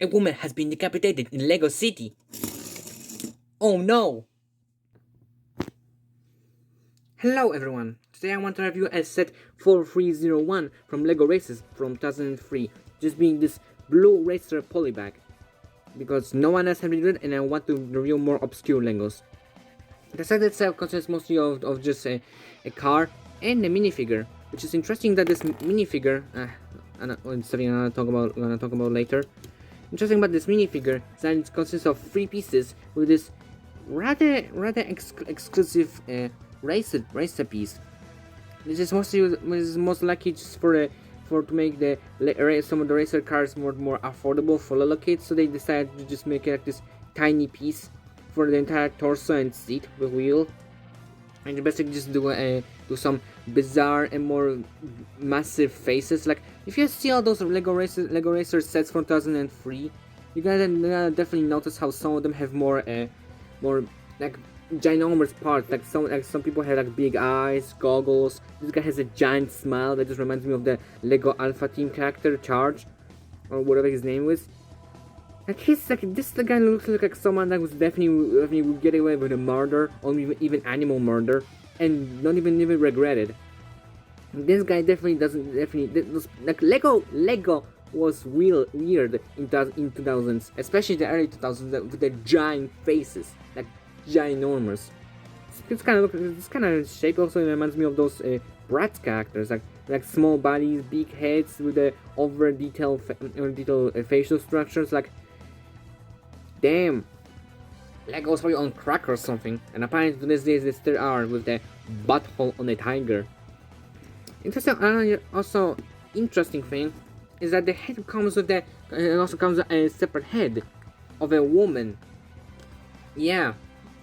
A woman has been decapitated in Lego City. Oh no! Hello everyone! Today I want to review a set 4301 from LEGO Races from 2003, just being this blue racer polybag. Because no one else has reviewed it and I want to review more obscure Legos. The set itself consists mostly of just a car and a minifigure, which is interesting that this minifigure, it's something I'm gonna talk about later. Interesting about this minifigure is that it consists of 3 pieces with this rather exclusive racer piece. This is most likely just to make some of the racer cars more affordable for little kids, so they decided to just make it like this tiny piece for the entire torso and seat with wheel, and you basically just do some bizarre and more massive faces. Like if you see all those Lego Racer sets from 2003, you're gonna definitely notice how some of them have more like ginormous parts. Like some people have like big eyes, goggles. This guy has a giant smile that just reminds me of the Lego Alpha Team character Charge, or whatever his name was. Like this guy looks like someone that was definitely would get away with a murder or even animal murder and not even regret it. This guy like Lego was weird in 2000s, especially the early 2000s with the giant faces, like ginormous. This kind of shape also reminds me of those Bratz characters, like small bodies, big heads with the over detailed facial structures. Like, damn, Lego's probably on crack or something. And apparently to this day they still are with the butthole on a tiger. Also interesting thing is that the head comes with a separate head of a woman. Yeah,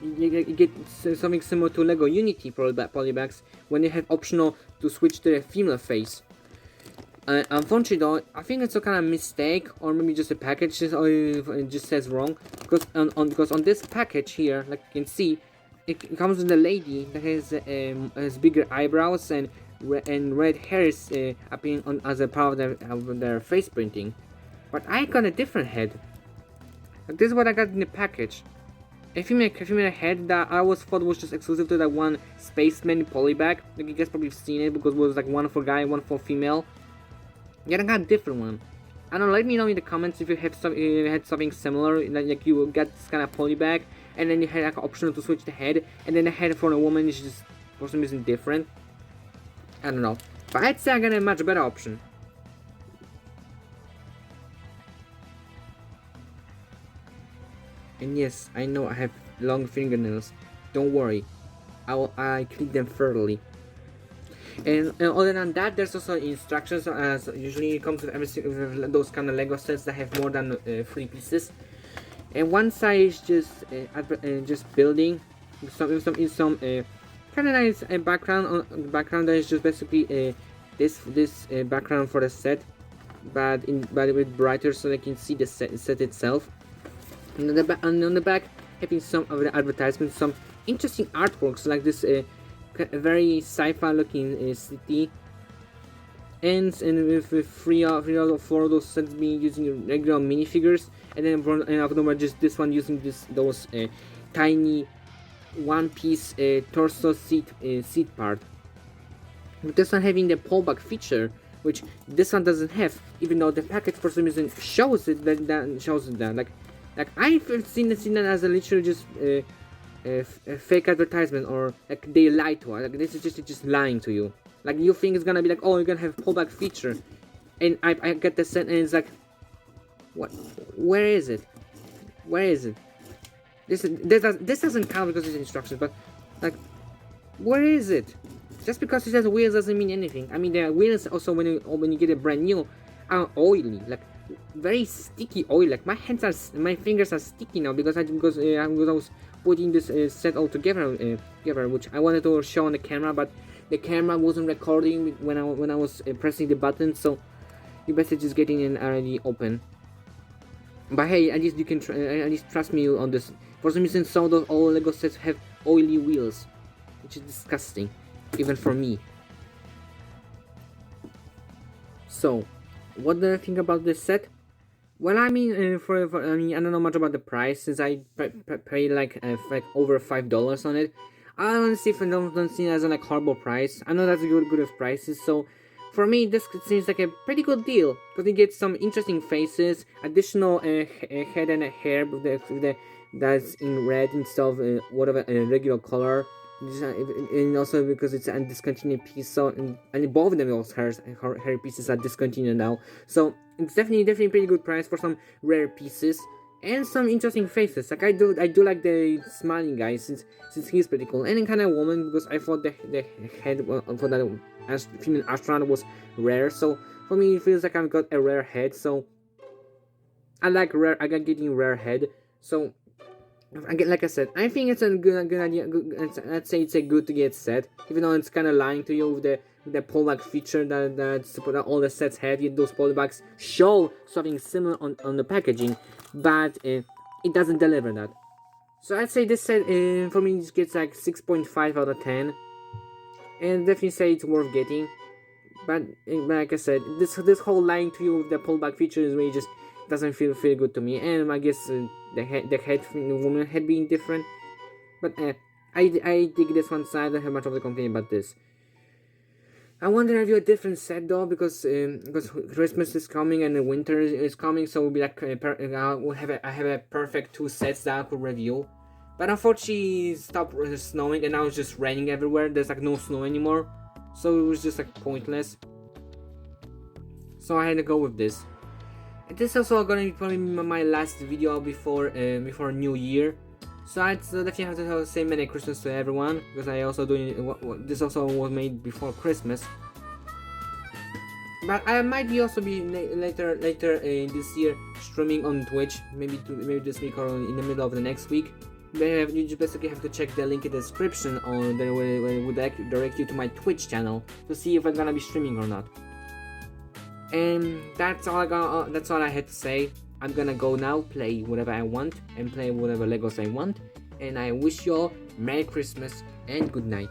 you get something similar to Lego Unity polybags when you have optional to switch to the female face. Unfortunately though, I think it's a kind of mistake, or maybe just a package it just says wrong, because on this package here, like you can see, it comes with a lady that has bigger eyebrows and red hairs appearing on as a part of their face printing. But I got a different head. Like, this is what I got in the package. A female head that I always thought was just exclusive to that one Spaceman polybag. Like, you guys probably seen it because it was like one for guy, one for female. Yeah, I got a different one. I don't know, let me know in the comments if you had something similar, like you got this kind of polybag, and then you had like an option to switch the head, and then the head for a woman is just for some reason different. I don't know, but I'd say I got a much better option. And yes, I know I have long fingernails. Don't worry, I clean them thoroughly. And other than that, there's also instructions, as usually it comes with those kind of Lego sets that have more than 3 pieces. And one side is just building with some kind of nice background. On the background, that is just basically this background for the set, but with brighter so they can see the set itself. And on the back, having some of the advertisements, some interesting artworks like this. A very sci-fi looking city, and with 3 or 4 of those sets being using regular minifigures, and then just this one using those tiny one-piece torso seat part. With this one having the pullback feature, which this one doesn't have, even though the package for some reason shows it that. Like I've seen that as a literally just a fake advertisement, or like they lie to us. Like this is just lying to you. Like you think it's gonna be like, oh, you're gonna have pullback feature, and I get the set and it's like, what? Where is it? Where is it? This doesn't count because it's instructions, but like, where is it? Just because it has wheels doesn't mean anything. I mean, the wheels also when you get a brand new are oily, like very sticky oil. Like my fingers are sticky now because I was putting this set all together, which I wanted to show on the camera, but the camera wasn't recording when I was pressing the button, so you better just getting it already open. But hey, at least you can at least trust me on this. For some reason, some of those old Lego sets have oily wheels, which is disgusting, even for me. So, what do I think about this set? Well, I mean, I mean, I don't know much about the price since I paid like over $5 on it. I honestly don't see it as a like horrible price. I know that's a good of prices, so for me this seems like a pretty good deal because you get some interesting faces, additional head and hair that's in red instead of whatever regular color. And also because it's a discontinued piece, so and both of them those hair pieces are discontinued now. So it's definitely pretty good price for some rare pieces and some interesting faces. Like I do like the smiling guy since he's pretty cool, and kind of woman because I thought the head for that female astronaut was rare. So for me, it feels like I've got a rare head. So I like rare. I got getting rare head. So again, like I said, I think it's a good idea. Let's say it's a good to get set, even though it's kind of lying to you with the pullback feature that all the sets have. Yet those pullbacks show something similar on the packaging, but it doesn't deliver that. So I'd say this set for me just gets like 6.5 out of 10, and definitely say it's worth getting. But like I said, this whole lying to you with the pullback feature is really just doesn't feel good to me. And I guess the woman head being different, but I dig this one, so I don't have much of a complaint about this. I wonder if you a different set though, because Christmas is coming and the winter is coming, so we'll be like I have a perfect two sets that I could review. But unfortunately, it stopped snowing and now it's just raining everywhere. There's like no snow anymore, so it was just like pointless. So I had to go with this. And this is also gonna be probably my last video before New Year. So I definitely have to say Merry Christmas to everyone, because I also doing this also was made before Christmas. But I might be also be later this year streaming on Twitch, maybe this week or in the middle of the next week. You just basically have to check the link in the description on the would direct you to my Twitch channel to see if I'm gonna be streaming or not. And that's all that's all I had to say. I'm gonna go now, play whatever I want, and play whatever Legos I want. And I wish you all Merry Christmas and good night.